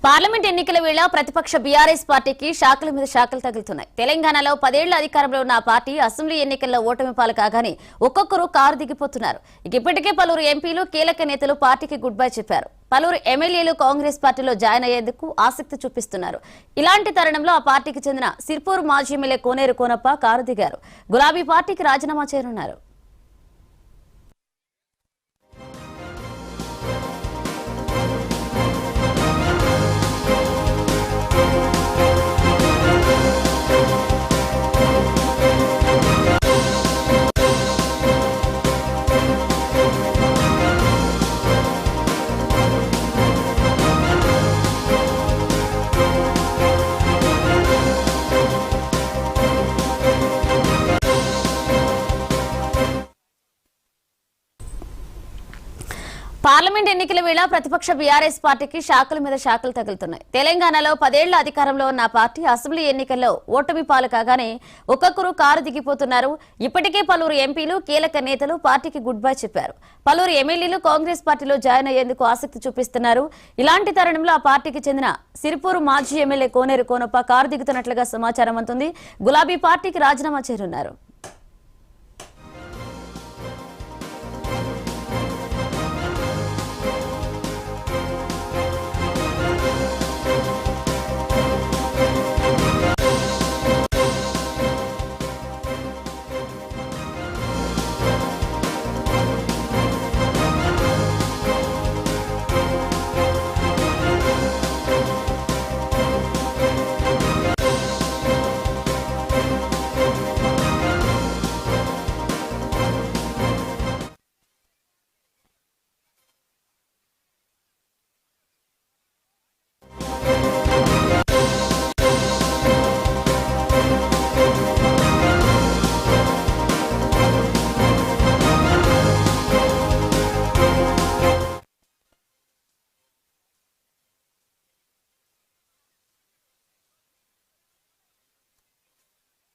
Parliament ఎన్నికల వేళ ప్రతిపక్ష బీఆర్ఎస్ పార్టీకి శాఖల మీద శాఖలు తగులుతున్నాయి. తెలంగాణలో 10 ఏళ్ల అధికారంలో ఉన్న ఆ పార్టీ అసెంబ్లీ ఎన్నికల్లో ఓటమి పాలు కాగానే ఒక్కొక్కరు కారు దిగిపోతున్నారు. ఇప్పటికే పలువురు ఎంపీలు కీలక నేతలు పార్టీకి గుడ్ బై చెప్పారు. పలువురు ఎమ్మెల్యేలు కాంగ్రెస్ పార్టీలో జాయిన్ అయ్యేందుకు ఆసక్తి చూపిస్తున్నారు. ఇలాంటి తరుణంలో ఆ పార్టీకి చెందిన సిర్పూర్ మాజీ ఎమ్మెల్యే కోనేరు కోనప్ప కారు దిగారు. గులాబీ పార్టీకి రాజీనామా చేయనున్నారు. పార్లమెంట్ ఎన్నికల వేళ ప్రతిపక్ష బీఆర్ఎస్ పార్టీకి శాఖల మీద శాఖలు తగులుతున్నాయి. తెలంగాణలో 10 ఏళ్ల అధికారంలో ఉన్న పార్టీ అసెంబ్లీ ఎన్నికల్లో ఓటమి పాలు కాగానే ఒక్కొక్కరు కారు దిగిపోతున్నారు. ఇప్పటికే పలువురు ఎంపీలు కీలక నేతలు పార్టీకి గుడ్ బై చెప్పారు. పలువురు ఎమ్మెల్యేలు కాంగ్రెస్ పార్టీలో జాయిన్ అయ్యేందుకు ఆసక్తి చూపిస్తున్నారు. ఇలాంటి తరుణంలో ఆ పార్టీకి చెందిన సిరిపూర్ మాజీ ఎమ్మెల్యే కోనేరు కోనప్ప కారు దిగుతున్నట్లుగా సమాచారం అందుతుంది. గులాబీ పార్టీకి రాజీనామా చేయనున్నారు.